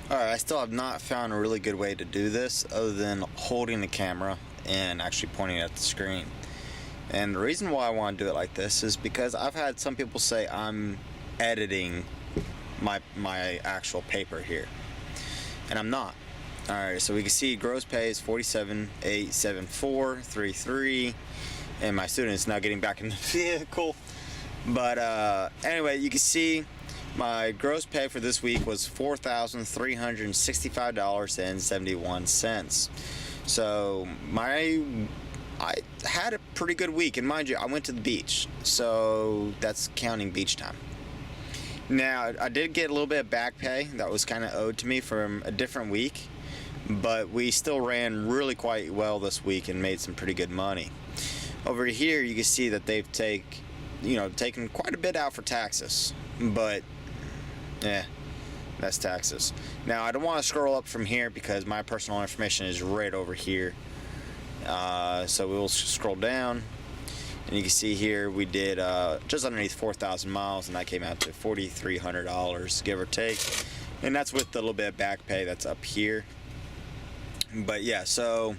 Alright, I still have not found a really good way to do this other than holding the camera and actually pointing at the screen. And the reason why I want to do it like this is because I've had some people say I'm editing my actual paper here, and I'm not. Alright, so we can see gross pay is 47,874.33, and my student is now getting back in the vehicle. But anyway, you can see my gross pay for this week was $4,365.71. So I had a pretty good week, and mind you, I went to the beach, so that's counting beach time. Now, I did get a little bit of back pay that was kind of owed to me from a different week, but we still ran really quite well this week and made some pretty good money. Over here, you can see that they've taken quite a bit out for taxes, but yeah, that's taxes. Now, I don't want to scroll up from here because my personal information is right over here. So we'll scroll down, and you can see here we did just underneath 4,000 miles, and that came out to $4,300, give or take. And that's with the little bit of back pay that's up here. But yeah, so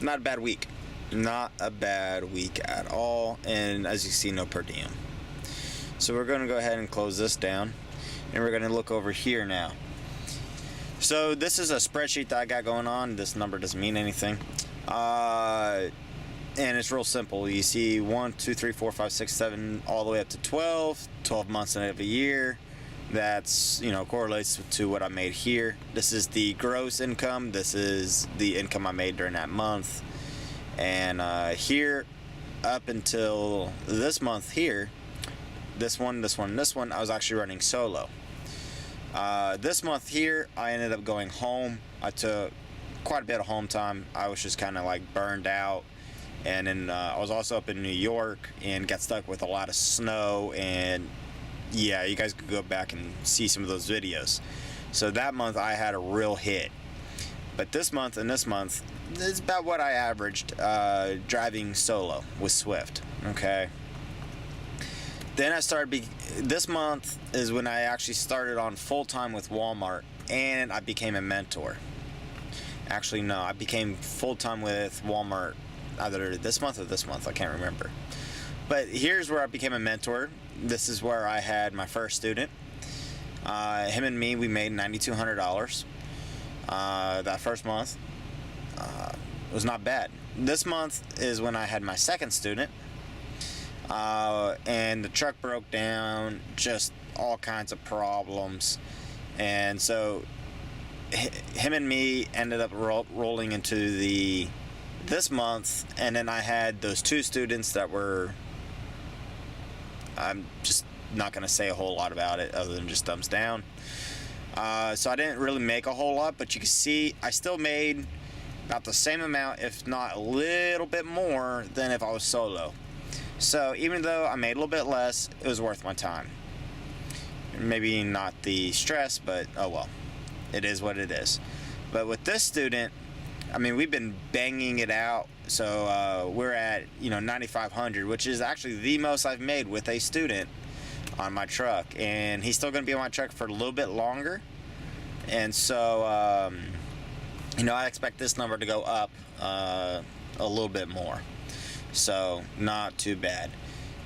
not a bad week. Not a bad week at all. And as you see, no per diem. So we're going to go ahead and close this down, and we're going to look over here now. So this is a spreadsheet that I got going on. This number doesn't mean anything. And it's real simple. You see 1, 2, 3, 4, 5, 6, 7, all the way up to 12 months of a year. That's, correlates to what I made here. This is the gross income. This is the income I made during that month. And here up until this month here, this one, I was actually running solo. This month here, I ended up going home. I took quite a bit of home time. I was just kind of like burned out. And then I was also up in New York and got stuck with a lot of snow. And yeah, you guys could go back and see some of those videos. So that month I had a real hit. But this month and this month, it's about what I averaged driving solo with Swift. Okay. Then I started, this month is when I actually started on full-time with Walmart, and I became a mentor. Actually, no, I became full-time with Walmart either this month or this month, I can't remember. But here's where I became a mentor. This is where I had my first student. Him and me, we made $9,200 that first month. It was not bad. This month is when I had my second student. And the truck broke down, just all kinds of problems. And so him and me ended up rolling into this month, and then I had those two students that were, I'm just not going to say a whole lot about it other than just thumbs down. So I didn't really make a whole lot, but you can see I still made about the same amount, if not a little bit more than if I was solo. So even though I made a little bit less, it was worth my time. Maybe not the stress, but oh well. It is what it is. But with this student, I mean, we've been banging it out. So we're at, 9,500, which is actually the most I've made with a student on my truck. And he's still going to be on my truck for a little bit longer. And so, I expect this number to go up a little bit more. So not too bad.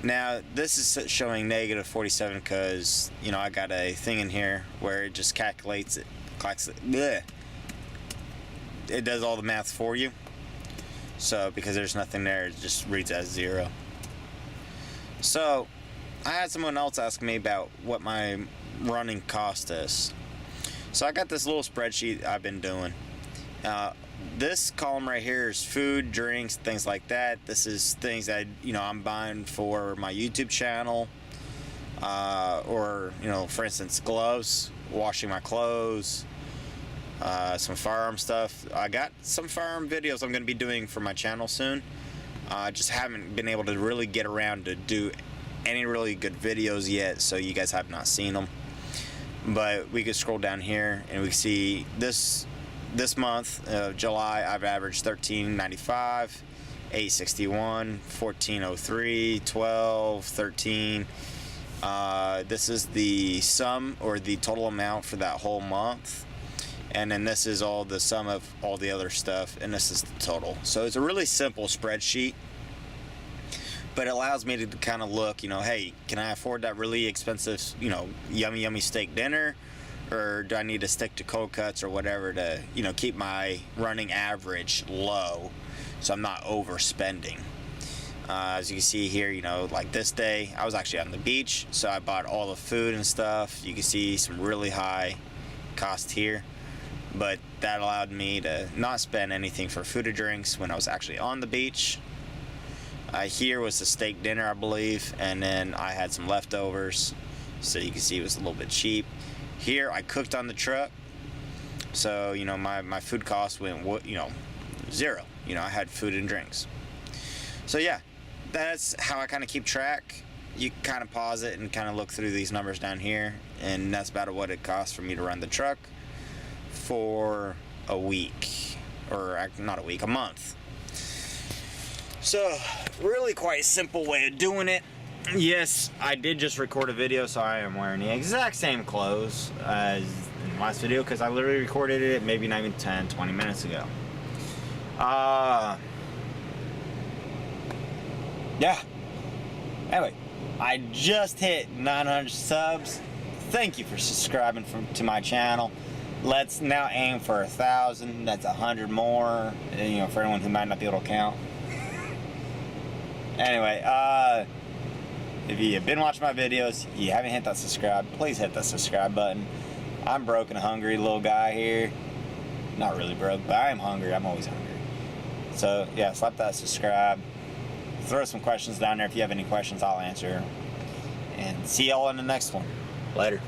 Now this is showing negative 47 because I got a thing in here where it just calculates it, it does all the math for you. So because there's nothing there, it just reads as 0. So I had someone else ask me about what my running cost is. So I got this little spreadsheet I've been doing. This column right here is food, drinks, things like that. This is things that I'm buying for my YouTube channel, or for instance, gloves, washing my clothes, some firearm stuff. I got some firearm videos I'm going to be doing for my channel soon. I just haven't been able to really get around to do any really good videos yet, so you guys have not seen them. But we could scroll down here and we can see this month of July, I've averaged $13.95, $8.61, $14.03, $12, $13. This is the sum or the total amount for that whole month. and then this is all the sum of all the other stuff, and this is the total. So it's a really simple spreadsheet, but it allows me to kind of look, you know, hey, can I afford that really expensive, you know, yummy steak dinner, or do I need to stick to cold cuts or whatever to, you know, keep my running average low so I'm not overspending. As you can see here, you know, like this day I was actually on the beach, so I bought all the food and stuff. You can see some really high cost here, but that allowed me to not spend anything for food or drinks when I was actually on the beach. Here was the steak dinner, I believe, and then I had some leftovers, so you can see it was a little bit cheap. Here I cooked on the truck, so you know my food cost went, you know, zero. You know, I had food and drinks. So yeah, that's how I kind of keep track. You kind of pause it and kind of look through these numbers down here, and that's about what it costs for me to run the truck for a week, or not a week, a month. So really quite simple way of doing it. Yes, I did just record a video, so I am wearing the exact same clothes as in the last video, because I literally recorded it maybe not even 10-20 minutes ago. Yeah. Anyway, I just hit 900 subs. Thank you for subscribing to my channel. Let's now aim for 1,000. That's 100 more. You know, for anyone who might not be able to count. Anyway, if you have been watching my videos, you haven't hit that subscribe, please hit that subscribe button. I'm broke and hungry little guy here. Not really broke, but I am hungry. I'm always hungry. So yeah, slap that subscribe. Throw some questions down there. If you have any questions, I'll answer. And see y'all in the next one. Later.